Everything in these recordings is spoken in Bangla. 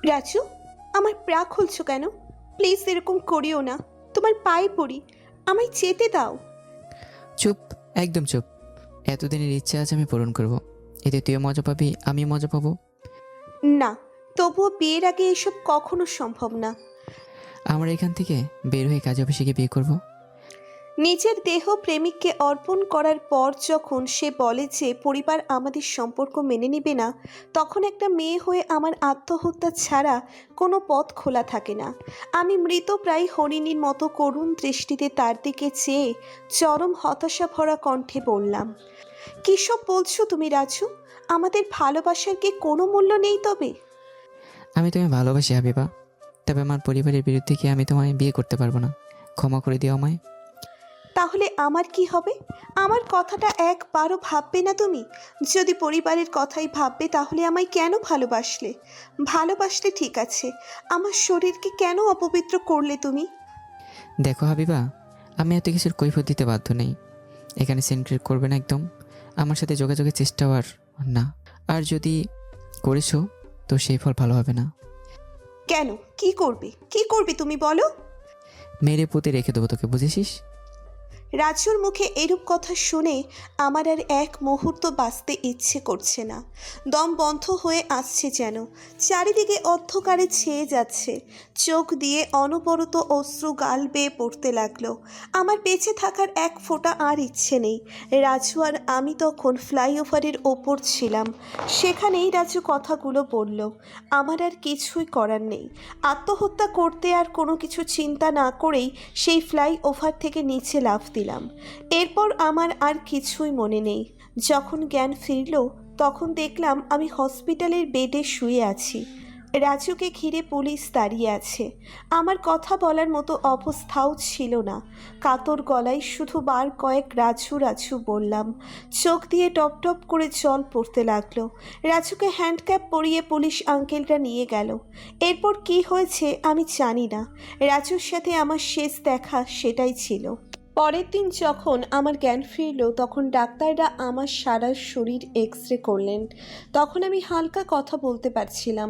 রাজু, আমার প্রা খুলছো কেন? প্লিজ এরকম করিও না, তোমার পায়ে পড়ি, আমায় যেতে দাও। চুপ, একদম চুপ। এতদিনের ইচ্ছা আজ আমি পূরণ করব। এতে তুইও মজা পাবি, আমি মজা পাবো। না, তবুও বিয়ের আগে এসব কখনো সম্ভব না। আমরা এখান থেকে বের হয়ে কাজ অফিসে গিয়ে বিয়ে করব। নিজের দেহ প্রেমিককে অর্পণ করার পর যখন সে বলে যে পরিবার আমাদের সম্পর্ক মেনে নেবে না, তখন একটা মেয়ে হয়ে আমার আত্মহত্যা ছাড়া কোনো পথ খোলা থাকে না। আমি মৃতপ্রায় হরিণীর মতো করুণ দৃষ্টিতে তার দিকে চেয়ে চরম হতাশা ভরা কণ্ঠে বললাম, কী সব বলছো তুমি রাজু? আমাদের ভালোবাসার কি কোনো মূল্য নেই তবে? আমি তোমায় ভালোবাসি হাবিবা, তবে আমার পরিবারের বিরুদ্ধে গিয়ে আমি তোমায় বিয়ে করতে পারবো না। ক্ষমা করে দিও আমায়। তাহলে আমার কি হবে? আমার কথাটা একবারও ভাববে না তুমি? যদি পরিবারের কথাই ভাববে তাহলে আমায় কেন ভালোবাসলে? ভালোবাসলে ঠিক আছে, আমার শরীরকে কেন অপবিত্র করলে তুমি? দেখো হাবিবা, আমি এত কিছুর কৈফিয়ত দিতে বাধ্য নেই। এখানে সিনক্রেট করবে না একদম। আমার সাথে যোগাযোগের চেষ্টাও আর না। আর যদি করেছো তো সেই ফল ভালো হবে না। কেন? কি করবে? কি করবে তুমি বলো? মেরে পুঁতে রেখে দেবো তোকে, বুঝেছিস? রাজুর মুখে এরূপ কথা শুনে আমার আর এক মুহূর্ত বাঁচতে ইচ্ছে করছে না। দম বন্ধ হয়ে আসছে যেন, চারিদিকে অন্ধকারে ছেয়ে যাচ্ছে। চোখ দিয়ে অনবরত অশ্রু গাল বেয়ে পড়তে লাগলো। আমার বেঁচে থাকার এক ফোঁটা আর ইচ্ছে নেই। রাজু আর আমি তখন ফ্লাইওভারের ওপর ছিলাম। সেখানেই রাজু কথাগুলো বলল। আমার আর কিছুই করার নেই। আত্মহত্যা করতে আর কোনো কিছু চিন্তা না করেই সেই ফ্লাইওভার থেকে নিচে লাফ দিলাম। এরপর আমার আর কিছুই মনে নেই। যখন জ্ঞান ফিরল তখন দেখলাম আমি হসপিটালের বেডে শুয়ে আছি। রাজুকে ঘিরে পুলিশ দাঁড়িয়ে আছে। আমার কথা বলার মতো অবস্থাও ছিল না। কাতর গলায় শুধু বার কয়েক রাজু রাজু বললাম। চোখ দিয়ে টপ টপ করে জল পড়তে লাগলো। রাজুকে হ্যান্ডক্যাপ পরিয়ে পুলিশ আঙ্কেলরা নিয়ে গেল। এরপর কি হয়েছে আমি জানি না। রাজুর সাথে আমার শেষ দেখা সেটাই ছিল। পরের দিন যখন আমার জ্ঞান ফিরল তখন ডাক্তাররা আমার সারা শরীর এক্স-রে করলেন। তখন আমি হালকা কথা বলতে পারছিলাম,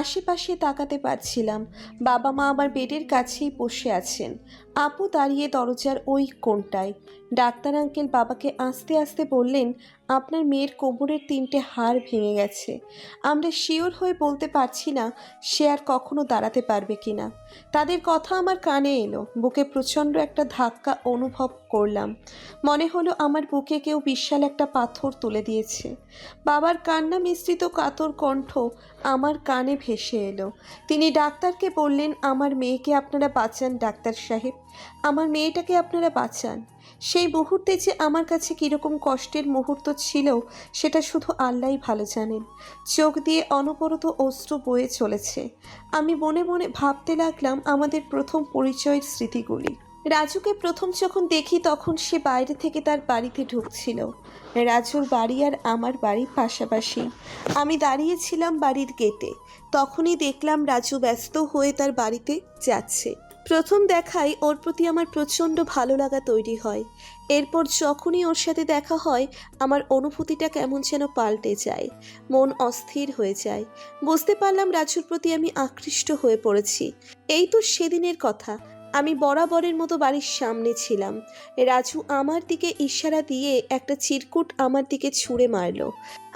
আশেপাশে তাকাতে পারছিলাম। বাবা মা আমার বেডের কাছেই বসে আছেন। আপু দাঁড়িয়ে দরজার ওই কোণটায়। ডাক্তার আঙ্কেল বাবাকে আস্তে আস্তে বললেন, আপনার মেয়ের কোমরের 3টে হাড় ভেঙে গেছে। আমরা শিওর হয়ে বলতে পারছি না সে আর কখনো দাঁড়াতে পারবে কিনা। তাদের কথা আমার কানে এলো। বুকে প্রচণ্ড একটা ধাক্কা অনুভব করলাম। মনে হলো আমার বুকে কেউ বিশাল একটা পাথর তুলে দিয়েছে। বাবার কান্না মিশ্রিত কাতর কণ্ঠ আমার কানে ভেসে এলো। তিনি ডাক্তারকে বললেন, আমার মেয়েকে আপনারা বাঁচান ডাক্তার সাহেব, আমার মেয়েটাকে আপনারা বাঁচান। সেই মুহূর্তে যে আমার কাছে কীরকম কষ্টের মুহূর্ত ছিল সেটা শুধু আল্লাহই ভালো জানেন। চোখ দিয়ে অনবরত অশ্রু বয়ে চলেছে। আমি মনে মনে ভাবতে লাগলাম আমাদের প্রথম পরিচয়ের স্মৃতিগুলি। রাজুকে প্রথম যখন দেখি তখন সে বাইরে থেকে তার বাড়িতে ঢুকছিল। রাজুর বাড়ি আর আমার বাড়ি পাশাপাশি। আমি দাঁড়িয়েছিলাম বাড়ির গেটে। তখনই দেখলাম রাজু ব্যস্ত হয়ে তার বাড়িতে যাচ্ছে। প্রথম দেখায় ওর প্রতি আমার প্রচণ্ড ভালো লাগা তৈরি হয়। এরপর যখনই ওর সাথে দেখা হয় আমার অনুভূতিটা কেমন যেন পাল্টে যায়, মন অস্থির হয়ে যায়। বুঝতে পারলাম রাজুর প্রতি আমি আকৃষ্ট হয়ে পড়েছি। এই তো সেদিনের কথা। আমি বরাবরের মতো বাড়ির সামনে ছিলাম। রাজু আমার দিকে ইশারা দিয়ে একটা চিরকুট আমার দিকে ছুঁড়ে মারল।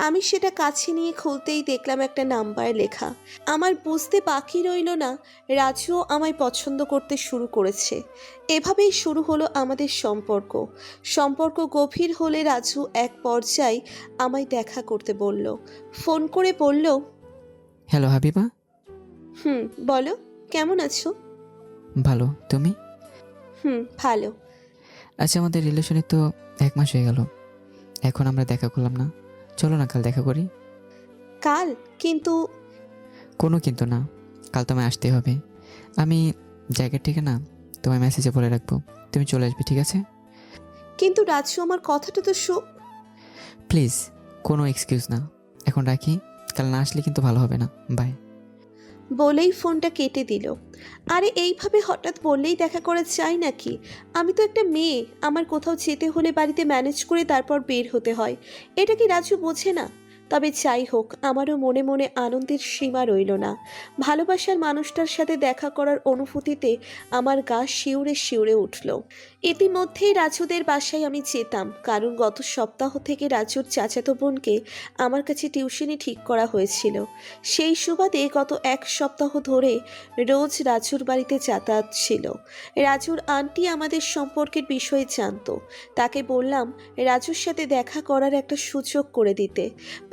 আমি সেটা কাছে নিয়ে খুলতেই দেখলাম একটা নাম্বার লেখা। আমার বুঝতে বাকি রইল না রাজুও আমায় পছন্দ করতে শুরু করেছে। এভাবেই শুরু হলো আমাদের সম্পর্ক। সম্পর্ক গভীর হলে রাজু এক পর্যায়ে আমায় দেখা করতে বলল। ফোন করে বলল, হ্যালো হাবিবা। বলো, কেমন আছো? ভালো, তুমি? ভালো। আচ্ছা, আমাদের রিলেশনে তো 1 মাস হয়ে গেল। এখন আমরা দেখা করলাম না, চলো না কাল দেখা করি। কাল? কিন্তু কোনো কিন্তু না, কাল তোমায় আসতেই হবে। আমি জায়গার ঠিকানা তোমায় মেসেজে বলে রাখবো, তুমি চলে আসবে, ঠিক আছে? কিন্তু রাজু, আমার কথাটা তো প্লিজ, কোনো এক্সকিউজ না। এখন রাখি, কাল না আসলে কিন্তু ভালো হবে না। বাই। বলেই ফোনটা কেটে দিল। আরে এইভাবে হঠাৎ বললেই দেখা করা যায় নাকি? আমি তো একটা মেয়ে, আমার কোথাও যেতে হলে বাড়িতে ম্যানেজ করে তারপর বের হতে হয়। এটা কি রাজু বোঝে না? তবে যাই হোক, আমারও মনে মনে আনন্দের সীমা রইল না। ভালোবাসার মানুষটার সাথে দেখা করার অনুভূতিতে আমার গা শিউরে শিউরে উঠল। ইতিমধ্যেই রাজুদের বাসায় আমি যেতাম, কারণ গত সপ্তাহ থেকে রাজুর চাচাতো বোনকে আমার কাছে টিউশনি ঠিক করা হয়েছিল। সেই সুবাদে গত এক সপ্তাহ ধরে রোজ রাজুর বাড়িতে যাতায়াত ছিল। রাজুর আন্টি আমাদের সম্পর্কের বিষয়ে জানতো। তাকে বললাম রাজুর সাথে দেখা করার একটা সুযোগ করে দিতে।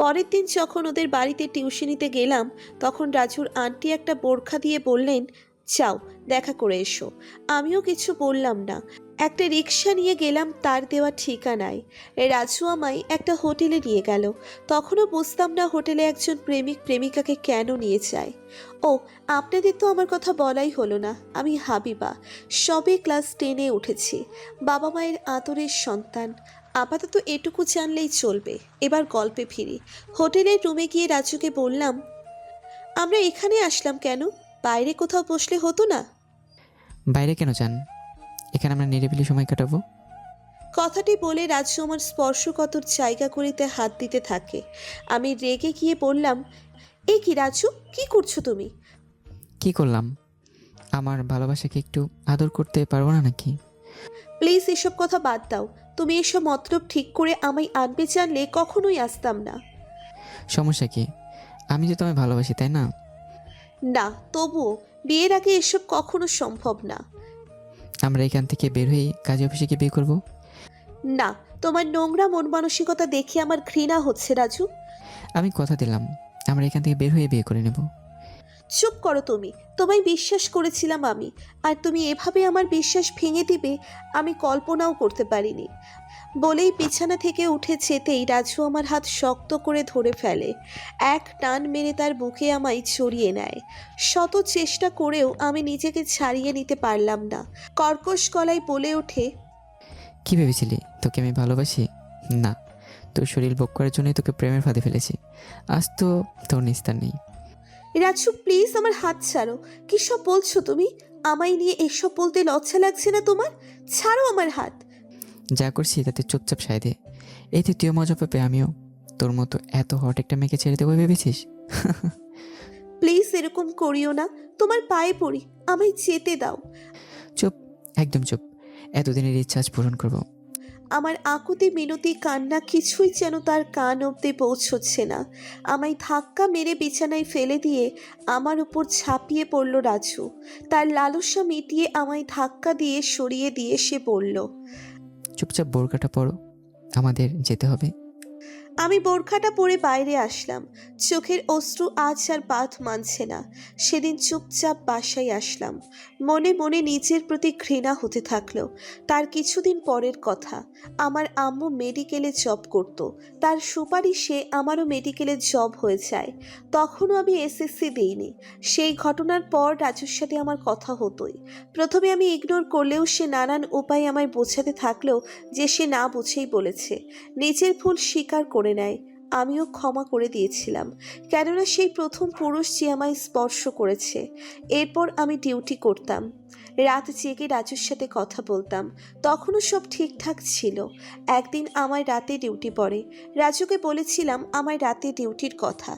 পরের দিন যখন ওদের বাড়িতে টিউশনিতে গেলাম, তখন রাজুর আন্টি একটা বোরখা দিয়ে বললেন, যাও দেখা করে এসো। আমিও কিছু বললাম না। একটা রিক্সা নিয়ে গেলাম তার দেওয়া ঠিকানায়। রাজু আমায় একটা হোটেলে নিয়ে গেল। তখনও বুঝতাম না হোটেলে একজন প্রেমিক প্রেমিকাকে কেন নিয়ে যায়। ও, আপনাদের তো আমার কথা বলাই হলো না। আমি হাবিবা, সবে ক্লাস 10-এ উঠেছি, বাবা মায়ের আদরের সন্তান। আপাতত এটুকু জানলেই চলবে। এবার গল্পে ফিরি। হোটেলের রুমে গিয়ে রাজুকে বললাম, আমরা এখানে আসলাম কেন? বাইরে কোথাও বসলে হতো না? বাইরে কেন যান? এখানে আমরা নিরিবিলি সময় কাটাবো। কথাটি বলে রাজু আমার স্পর্শকাতর জায়গাগুলিতে হাত দিতে থাকে। আমি রেগে গিয়ে বললাম, এ কি রাজু, কি করছো তুমি? কি করলাম? আমার ভালোবাসাকে একটু আদর করতে পারবো না নাকি? প্লিজ এসব কথা বাদ দাও। তুমি এসব মতলব ঠিক করে আমায় আনবে জানলে কখনোই আসতাম না। সমস্যা কি? আমি যে তোমায় ভালোবাসি, তাই না? না, তবুও বিয়ের আগে এসব কখনো সম্ভব না। আমরা এখান থেকে বের হয়ে কাজী অফিসে গিয়ে বিয়ে করবো। না, তোমার নোংরা মন মানসিকতা দেখে আমার ঘৃণা হচ্ছে রাজু। আমি কথা দিলাম আমরা এখান থেকে বের হয়ে বিয়ে করে নেব। চুপ করো তুমি। তোমায় বিশ্বাস করেছিলাম আমি, আর তুমি এভাবে আমার বিশ্বাস ভেঙে দিবে আমি কল্পনাও করতে পারিনি। বলেই বিছানা থেকে উঠে যেতেই রাজু আমার হাত শক্ত করে ধরে ফেলে। এক টান মেরে তার বুকে আমায় জড়িয়ে নেয়। শত চেষ্টা করেও আমি নিজেকে ছাড়িয়ে নিতে পারলাম না। কর্কশ গলায় বলে ওঠে, কি ভেবেছিলি তোকে আমি ভালোবাসি? না, তোর শরীর ভোগ করার জন্যই তোকে প্রেমের ফাঁদে ফেলেছি। আজ তো তোর নিস্তার নেই। রাজু প্লিজ আমার হাত ছাড়ো। কী সব বলছো তুমি? আমায় নিয়ে এসব বলতে লজ্জা লাগছে না তোমার? ছাড়ো আমার হাত। যা করছি তাতে চুপচাপ সায় দে। এতে তুইও মজা পাবে, আমিও। তোর মতো এত হট একটা মেয়েকে ছেড়ে দেবো ভেবেছিস? প্লিজ এরকম করিও না, তোমার পায়ে পড়ি, আমায় যেতে দাও। চুপ, একদম চুপ। এতদিনের ইচ্ছা আজ পূরণ করবো। আমার আকুতি মিনতি কান্না কিছুই যেন তার কান অব্দি পৌঁছচ্ছে না। আমায় ধাক্কা মেরে বিছানায় ফেলে দিয়ে আমার উপর ঝাঁপিয়ে পড়ল রাজু। তার লালসা মিটিয়ে আমায় ধাক্কা দিয়ে সরিয়ে দিয়ে সে বলল, চুপচাপ বোরকাটা পরো, আমাদের যেতে হবে। আমি বোরখাটা পরে বাইরে আসলাম। চোখের অশ্রু আজ আর বাঁধ মানছে না। সেদিন চুপচাপ বাসায় আসলাম। মনে মনে নিজের প্রতি ঘৃণা হতে থাকলো। তার কিছুদিন পরের কথা, আমার আম্মু মেডিকেলে জব করত। তার সুপারিশে আমারও মেডিকেলে জব হয়ে যায়। তখনও আমি এসএসসি দিইনি। সেই ঘটনার পর রাজুর সাথে আমার কথা হতোই। প্রথমে আমি ইগনোর করলেও সে নানান উপায়ে আমায় বোঝাতে থাকলো যে সে না বুঝেই বলেছে। নিজের ভুল স্বীকার করে নেয়। আমিও ক্ষমা করে দিয়েছিলাম, কেননা সেই প্রথম পুরুষ যে আমায় স্পর্শ করেছে। এরপর আমি ডিউটি করতাম। রাত জেগে রাজুর সাথে কথা বলতাম। তখনও সব ঠিকঠাক ছিল। একদিন আমার রাতে ডিউটি পড়ে। রাজুকে বলেছিলাম আমার রাতে ডিউটির কথা।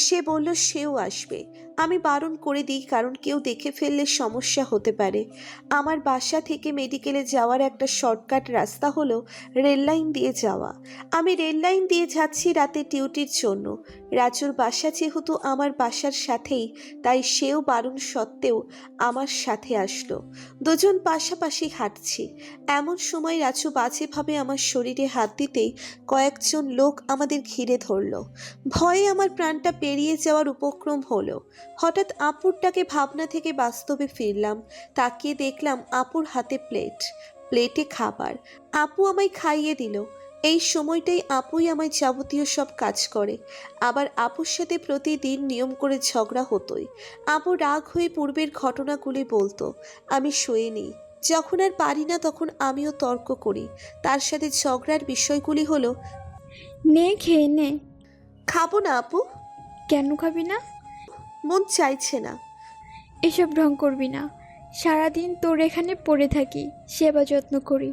সে বলল সেও আসবে। আমি বারণ করে দিই, কারণ কেউ দেখে ফেললে সমস্যা হতে পারে। আমার বাসা থেকে মেডিকেলে যাওয়ার একটা শর্টকাট রাস্তা হলো রেললাইন দিয়ে যাওয়া। আমি রেললাইন দিয়ে যাচ্ছি রাতে ডিউটির জন্য। রাজুর বাসা যেহেতু আমার বাসার সাথেই, তাই সেও বারণ সত্ত্বেও আমার সাথে আসলো। দুজন পাশাপাশি হাঁটছি। এমন সময় রাজু বাজেভাবে আমার শরীরে হাত দিতেই কয়েকজন লোক আমাদের ঘিরে ধরল। ভয়ে আমার প্রাণটা পেরিয়ে যাওয়ার উপক্রম হলো। হঠাৎ আপুর ডাকে ভাবনা থেকে বাস্তবে ফিরলাম। তাকিয়ে দেখলাম আপুর হাতে প্লেটে খাবার। আপু আমায় খাইয়ে দিল। এই সময়টাই আপুই আমায় যাবতীয় সব কাজ করে। আবার আপুর সাথে প্রতিদিন নিয়ম করে ঝগড়া হতোই। আপু রাগ হয়ে পূর্বের ঘটনাগুলি বলতো। আমি শুয়ে নিই। যখন আর পারি না তখন আমিও তর্ক করি। তার সাথে ঝগড়ার বিষয়গুলি হলো, নে খেয়ে নে। খাবো না আপু, কেন খাবি না? মন চাইছে না। এসব ঢং করবি না। সারাদিন তোর এখানে পড়ে থাকি, সেবা যত্ন করি,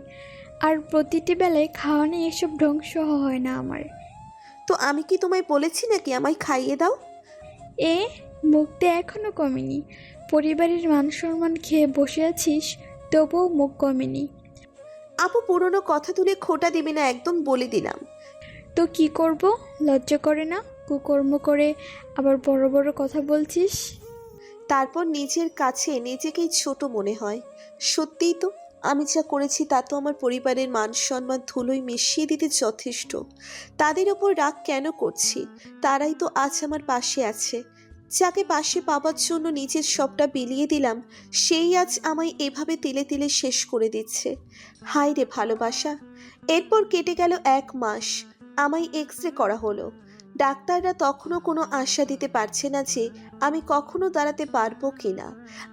আর প্রতিটি বেলায় খাওয়া নিয়ে এসব ঢং সহ হয় না আমার। তো আমি কি তোমায় বলেছি নাকি আমায় খাইয়ে দাও? এ মুখটা এখনো কমেনি। পরিবারের মান সম্মান খেয়ে বসে আছিস, তবুও মুখ কমেনি। আপু পুরনো কথা তুলে খোটা দিবি না, একদম বলে দিলাম। তো কি করব? লজ্জা করে না? কুকর্ম করে আবার বড় বড় কথা বলছিস। তারপর নিজের কাছে নিজেকেই ছোট মনে হয়। সত্যিই তো, আমি যা করেছি তা তো আমার পরিবারের মান সম্মান ধুলোয় মিশিয়ে দিতে যথেষ্ট। তাদের ওপর রাগ কেন করছি? তারাই তো আজ আমার পাশে আছে। যাকে পাশে পাবার জন্য নিজের সবটা বিলিয়ে দিলাম, সেই আজ আমায় এভাবে তিলে তিলে শেষ করে দিচ্ছে। হায় রে ভালোবাসা। এরপর কেটে গেল 1 মাস। আমায় এক্স-রে করা হলো। ডাক্তাররা তখনও কোনো আশা দিতে পারছে না যে আমি কখনো দাঁড়াতে পারবো কিনা।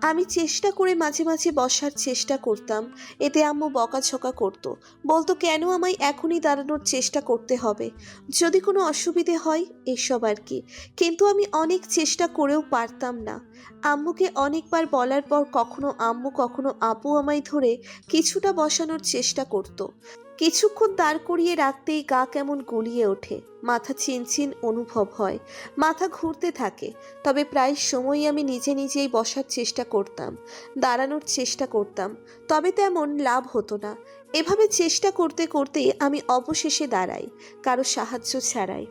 আমি চেষ্টা করে মাঝে মাঝে বসার চেষ্টা করতাম, এতে আম্মু বকাঝকা করতো, বলতো কেন আমায় এখনই দাঁড়ানোর চেষ্টা করতে হবে, যদি কোনো অসুবিধে হয় এসব আর কি। কিন্তু আমি অনেক চেষ্টা করেও পারতাম না। আম্মুকে অনেকবার বলার পর কখনো আম্মু কখনো আপু আমায় ধরে কিছুটা বসানোর চেষ্টা করতো। কিছুক্ষণ দাঁড় করিয়ে রাখতেই গা কেমন গুলিয়ে ওঠে, মাথা চিনচিন অনুভব হয়, মাথা ঘুরতে থাকে। তবে প্রায় সময়ই আমি নিজে নিজেই বসার চেষ্টা করতাম, দাঁড়ানোর চেষ্টা করতাম, তবে তেমন লাভ হতো না। এভাবে চেষ্টা করতে করতে আমি অবশেষে দাঁড়াই, কারো সাহায্য ছাড়াই।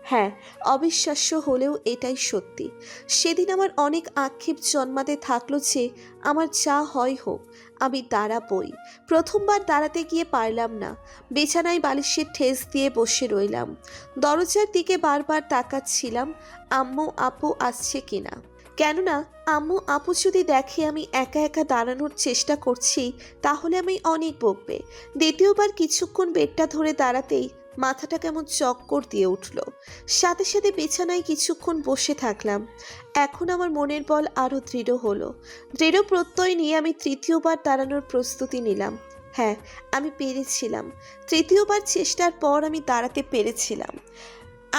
হ্যাঁ, অবিশ্বাস্য হলেও এটাই সত্যি। সেদিন আমার অনেক আক্ষেপ জন্মাতে থাকলো যে আমার যা হয় হোক, আমি দাঁড়াবই। প্রথমবার দাঁড়াতে গিয়ে পারলাম না, বিছানায় বালিশের ঠেস দিয়ে বসে রইলাম। দরজার দিকে বারবার তাকাচ্ছিলাম আম্মু আপু আসছে কিনা। কেননা আম্মু আপু যদি দেখে আমি একা একা দাঁড়ানোর চেষ্টা করছি, তাহলে আমি অনেক বকবে। দ্বিতীয়বার কিছুক্ষণ বেডটা ধরে দাঁড়াতেই মাথাটা কেমন চক্কর দিয়ে উঠল। সাথে সাথে বিছানায় কিছুক্ষণ বসে থাকলাম। এখন আমার মনের বল আরও দৃঢ় হলো। দৃঢ় প্রত্যয় নিয়ে আমি তৃতীয়বার দাঁড়ানোর প্রস্তুতি নিলাম। হ্যাঁ, আমি পেরেছিলাম। তৃতীয়বার চেষ্টার পর আমি দাঁড়াতে পেরেছিলাম।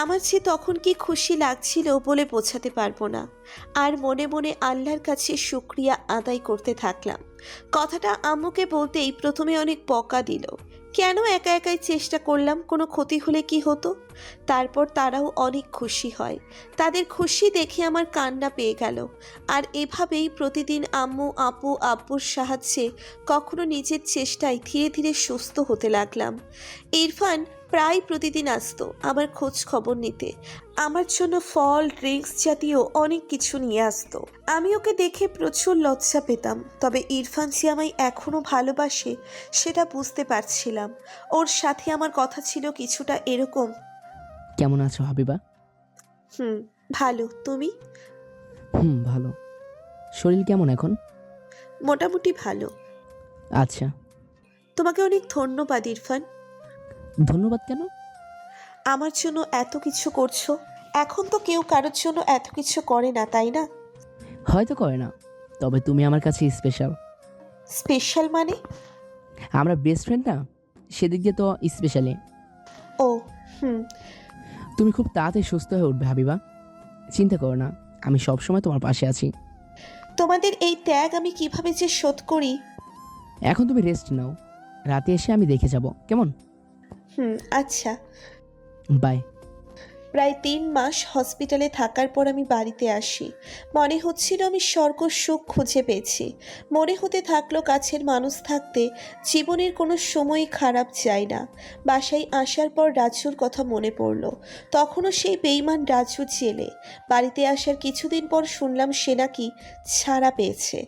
আমার যে তখন কি খুশি লাগছিল বলে বোঝাতে পারবো না। আর মনে মনে আল্লাহর কাছে শুকরিয়া আদায় করতে থাকলাম। কথাটা আম্মুকে বলতেই প্রথমে অনেক বকা দিল। কেন একা একাই চেষ্টা করলাম, কোনো ক্ষতি হলে কি হতো। তারপর তারাও অনেক খুশি হয়। তাদের খুশি দেখে আমার কান্না পেয়ে গেল। আর এভাবেই প্রতিদিন আম্মু আপু আব্বুর সাহায্যে, কখনো নিজের চেষ্টায় ধীরে ধীরে সুস্থ হতে লাগলাম। ইরফান প্রায় প্রতিদিন আসতো আমার খোঁজ খবর নিতে। আমার জন্য ফল ড্রিঙ্কস জাতীয় অনেক কিছু নিয়ে আসতো। আমি ওকে দেখে প্রচুর লজ্জা পেতাম, তবে ইরফান যে আমায় এখনো ভালোবাসে সেটা বুঝতে পারছিলাম। ওর সাথে আমার কথা ছিল কিছুটা এরকম। কেমন আছো হাবিবা? ভালো, তুমি? ভালো। শরীর কেমন এখন? মোটামুটি ভালো। আচ্ছা। তোমাকে অনেক ধন্যবাদ ইরফান। ধন্যবাদ কেন? আমার জন্য এত কিছু করছো। এখন তো কেউ কারোর জন্য এত কিছু করে না, তাই না? হয়তো করে না, তবে তুমি আমার কাছে স্পেশাল। স্পেশাল মানে? আমরা বেস্ট ফ্রেন্ড না, সেদিক দিয়ে তো স্পেশালি। ও হুম। তুমি খুব তাড়াতাড়ি সুস্থ হয়ে উঠবে হাবিবা, চিন্তা করো না, আমি সবসময় তোমার পাশে আছি। তোমাদের এই ত্যাগ আমি কিভাবে যে শোধ করি। এখন তুমি রেস্ট নাও, রাতে এসে আমি দেখে যাব, কেমন? আচ্ছা। বাই। প্রায় 3 মাস হসপিটালে থাকার পর আমি বাড়িতে আসি। মনে হচ্ছিল আমি স্বর্গ সুখ খুঁজে পেয়েছি। মনে হতে থাকলো কাছের মানুষ থাকতে জীবনের কোনো সময়ই খারাপ যায় না। বাসায় আসার পর রাজুর কথা মনে পড়ল। তখনও সেই বেইমান রাজু জেলে। বাড়িতে আসার কিছুদিন পর শুনলাম সে নাকি ছাড়া পেয়েছে,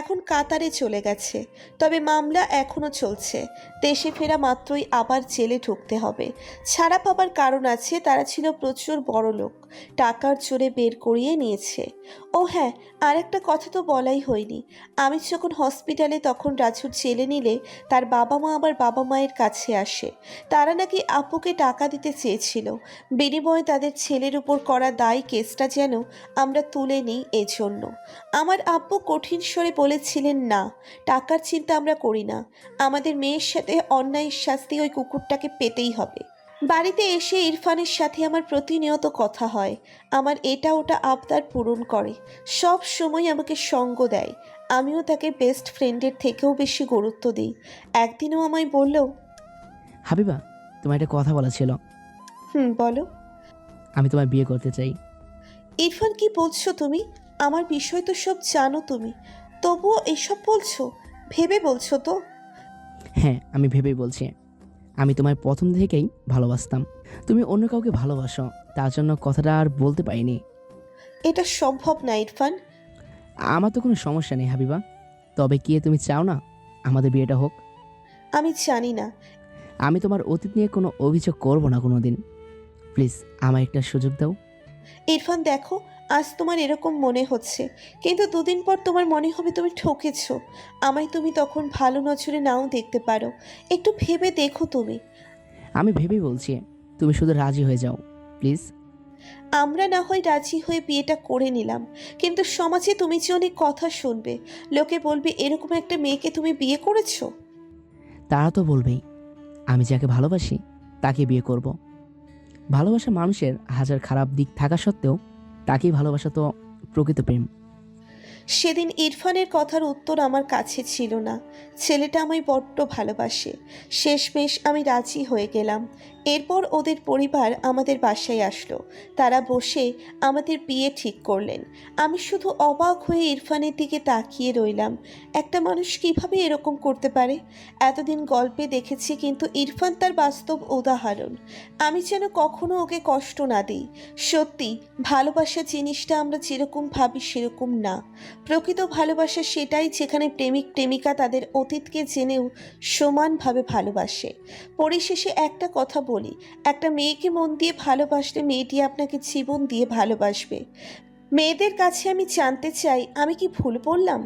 এখন কাতারে চলে গেছে। তবে মামলা এখনও চলছে। দেশে ফেরা মাত্রই আবার জেলে ঢুকতে হবে। ছাড়া পাবার কারণ আছে, তারা ছিল প্রচুর বড় লোক, টাকার জোরে বের করিয়ে নিয়েছে। ও হ্যাঁ, আর একটা কথা তো বলাই হয়নি। আমি যখন হসপিটালে তখন রাজুর জেলে নিলে তার বাবা মা আবার বাবা মায়ের কাছে আসে। তারা নাকি আপুকে টাকা দিতে চেয়েছিল, বিনিময়ে তাদের ছেলের উপর করা দায় কেসটা যেন আমরা তুলে নিই এজন্য। আমার আব্বু কঠিন স্বরে বলেছিলেন, না, টাকার চিন্তা আমরা করি না, আমাদের মেয়ের সাথে অন্যায়ের শাস্তি ওই কুকুরটাকে পেতেই হবে। বাড়িতে এসে ইরফানের সাথে আমার প্রতিনিয়ত কথা হয়। আমার এটা ওটা আবদার পূরণ করে, সব সময় আমাকে সঙ্গ দেয়। আমিও তাকে বেস্ট ফ্রেন্ডের থেকেও বেশি গুরুত্ব দিই। একদিনও আমায় বলল, হাবিবা, তোমার একটা কথা বলা ছিল। বলো। আমি তোমায় বিয়ে করতে চাই। ইরফান, কি বলছো তুমি? আমার বিষয় তো সব জানো তুমি, তবুও এসব বলছো? ভেবে বলছো তো? হ্যাঁ, আমি ভেবেই বলছি। আমি তোমায় প্রথম থেকেই ভালোবাসতাম। তুমি অন্য কাউকে ভালোবাসো, তার জন্য কথাটা আর বলতে পারিনি। এটা সম্ভব না ইরফান। আমার তো কোনো সমস্যা নেই হাবিবা, তবে কি তুমি চাও না আমাদের বিয়েটা হোক? আমি জানি না। আমি তোমার অতীত নিয়ে কোনো অভিযোগ করব না কোনো দিন। প্লিজ আমায় একটা সুযোগ দাও। ইরফান দেখো, আজ তোমার এরকম মনে হচ্ছে, কিন্তু দুদিন পর তোমার মনে হবে তুমি ঠকেছো। আমায় তুমি তখন ভালো নজরে নাও দেখতে পারো। একটু ভেবে দেখো তুমি। আমি ভেবেই বলছি, তুমি শুধু রাজি হয়ে যাও প্লিজ। আমরা না হয় রাজি হয়ে বিয়েটা করে নিলাম, কিন্তু সমাজে তুমি যে অনেক কথা শুনবে। লোকে বলবে এরকম একটা মেয়েকে তুমি বিয়ে করেছো। তারা তো বলবেই, আমি যাকে ভালোবাসি তাকে বিয়ে করব। ভালোবাসা মানুষের হাজার খারাপ দিক থাকা সত্ত্বেও তাকেই ভালোবাসা তো প্রকৃত প্রেম। সেদিন ইরফানের কথার উত্তর আমার কাছে ছিল না। ছেলেটা আমায় বড্ড ভালোবাসে। শেষমেশ আমি রাজি হয়ে গেলাম। এরপর ওদের পরিবার আমাদের বাসায় আসলো। তারা বসে আমাদের বিয়ে ঠিক করলেন। আমি শুধু অবাক হয়ে ইরফানের দিকে তাকিয়ে রইলাম। একটা মানুষ কিভাবে এরকম করতে পারে? এতদিন গল্পে দেখেছি, কিন্তু ইরফান তার বাস্তব উদাহরণ। আমি যেন কখনো ওকে কষ্ট না দিই। সত্যি, ভালোবাসা জিনিসটা আমরা যেরকম ভাবি সেরকম না। প্রকৃত ভালোবাসা সেটাই যেখানে প্রেমিক প্রেমিকা তাদের অতীতকে জেনেও সমানভাবে ভালোবাসে। পরিশেষে একটা কথা বলি, একটা মেয়েকে মন দিয়ে ভালোবাসলে মেয়েটি আপনাকে জীবন দিয়ে ভালোবাসবে। মেয়েদের কাছে আমি জানতে চাই, আমি কি ভুল বললাম?